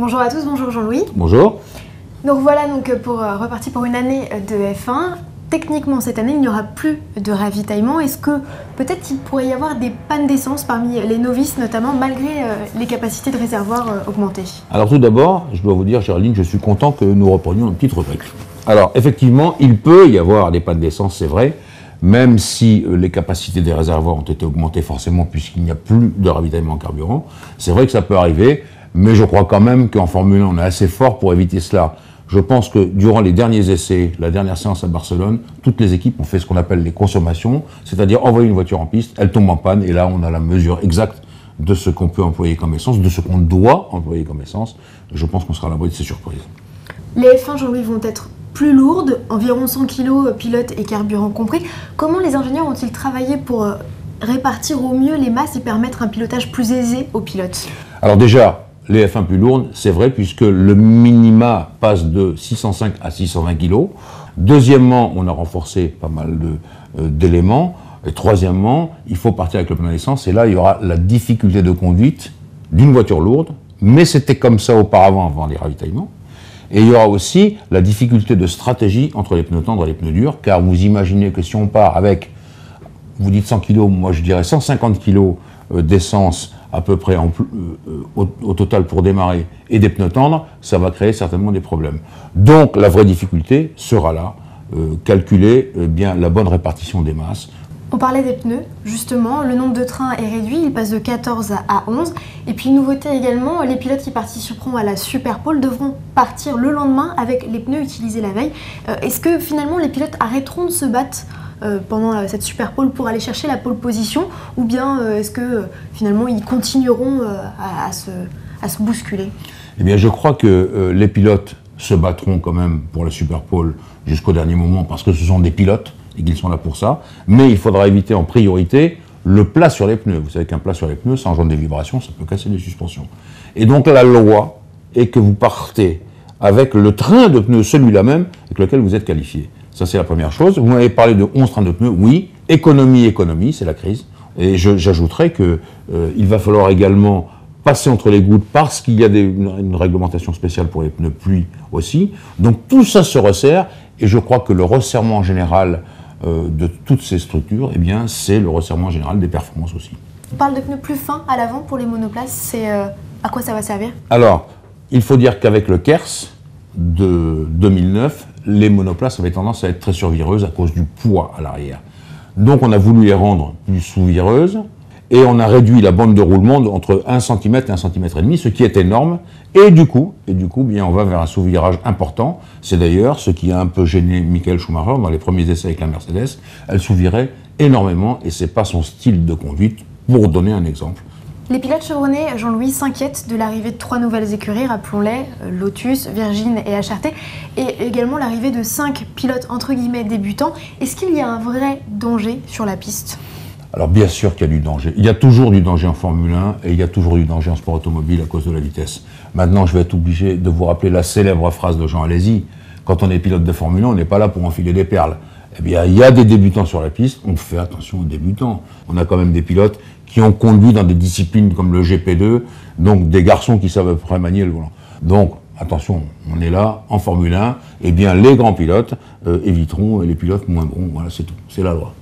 Bonjour à tous, bonjour Jean-Louis. Bonjour. Nous revoilà donc pour repartir pour une année de F1. Techniquement, cette année, il n'y aura plus de ravitaillement. Est-ce que peut-être il pourrait y avoir des pannes d'essence parmi les novices, notamment malgré les capacités de réservoir augmentées? Alors tout d'abord, je dois vous dire, Géraldine, je suis content que nous reprenions une petite rubrique. Alors effectivement, il peut y avoir des pannes d'essence, c'est vrai, même si les capacités des réservoirs ont été augmentées forcément puisqu'il n'y a plus de ravitaillement en carburant. C'est vrai que ça peut arriver, mais je crois quand même qu'en Formule 1, on est assez fort pour éviter cela. Je pense que durant les derniers essais, la dernière séance à Barcelone, toutes les équipes ont fait ce qu'on appelle les consommations, c'est-à-dire envoyer une voiture en piste, elle tombe en panne, et là on a la mesure exacte de ce qu'on peut employer comme essence, de ce qu'on doit employer comme essence. Je pense qu'on sera à l'abri de ces surprises. Les F1, Jean-Louis, vont être plus lourdes, environ 100 kg, pilote et carburant compris. Comment les ingénieurs ont-ils travaillé pour répartir au mieux les masses et permettre un pilotage plus aisé aux pilotes? Alors déjà, les F1 plus lourdes, c'est vrai, puisque le minima passe de 605 à 620 kg. Deuxièmement, on a renforcé pas mal d'éléments. Et troisièmement, il faut partir avec le plein d'essence. Et là, il y aura la difficulté de conduite d'une voiture lourde. Mais c'était comme ça auparavant, avant les ravitaillements. Et il y aura aussi la difficulté de stratégie entre les pneus tendres et les pneus durs. Car vous imaginez que si on part avec, vous dites 100 kg, moi je dirais 150 kg d'essence à peu près au total pour démarrer, et des pneus tendres, ça va créer certainement des problèmes. Donc la vraie difficulté sera là, calculer bien la bonne répartition des masses. On parlait des pneus, justement, le nombre de trains est réduit, il passe de 14 à 11. Et puis nouveauté également, les pilotes qui participeront à la Super Pole devront partir le lendemain avec les pneus utilisés la veille. Est-ce que finalement les pilotes arrêteront de se battre pendant cette Super Pole pour aller chercher la pole position, ou bien est-ce que finalement ils continueront à se bousculer? Eh bien je crois que les pilotes se battront quand même pour la Super Pole jusqu'au dernier moment, parce que ce sont des pilotes et qu'ils sont là pour ça, mais il faudra éviter en priorité le plat sur les pneus. Vous savez qu'un plat sur les pneus, ça engendre des vibrations, ça peut casser les suspensions. Et donc la loi est que vous partez avec le train de pneus, celui-là même, avec lequel vous êtes qualifié. Ça, c'est la première chose. Vous m'avez parlé de 11 trains de pneus. Oui, économie, c'est la crise. Et j'ajouterais qu'il va falloir également passer entre les gouttes parce qu'il y a une réglementation spéciale pour les pneus pluie aussi. Donc tout ça se resserre, et je crois que le resserrement général de toutes ces structures, eh bien, c'est le resserrement général des performances aussi. On parle de pneus plus fins à l'avant pour les monoplaces. C'est à quoi ça va servir? Alors, il faut dire qu'avec le KERS de 2009, les monoplaces avaient tendance à être très survireuses à cause du poids à l'arrière. Donc on a voulu les rendre plus sous-vireuses, et on a réduit la bande de roulement entre 1 cm et 1,5 cm, ce qui est énorme, et du coup bien, on va vers un sous-virage important. C'est d'ailleurs ce qui a un peu gêné Michael Schumacher dans les premiers essais avec la Mercedes. Elle sous-virait énormément, et c'est pas son style de conduite, pour donner un exemple. Les pilotes chevronnés, Jean-Louis, s'inquiètent de l'arrivée de 3 nouvelles écuries, rappelons-les, Lotus, Virgin et HRT, et également l'arrivée de 5 pilotes entre guillemets débutants. Est-ce qu'il y a un vrai danger sur la piste? Alors bien sûr qu'il y a du danger. Il y a toujours du danger en Formule 1, et il y a toujours du danger en sport automobile à cause de la vitesse. Maintenant, je vais être obligé de vous rappeler la célèbre phrase de Jean Alesi: quand on est pilote de Formule 1, on n'est pas là pour enfiler des perles. Eh bien, il y a des débutants sur la piste, on fait attention aux débutants. On a quand même des pilotes qui ont conduit dans des disciplines comme le GP2, donc des garçons qui savent à peu près manier le volant. Donc, attention, on est là, en Formule 1, eh bien, les grands pilotes éviteront les pilotes moins bons. Voilà, c'est tout, c'est la loi.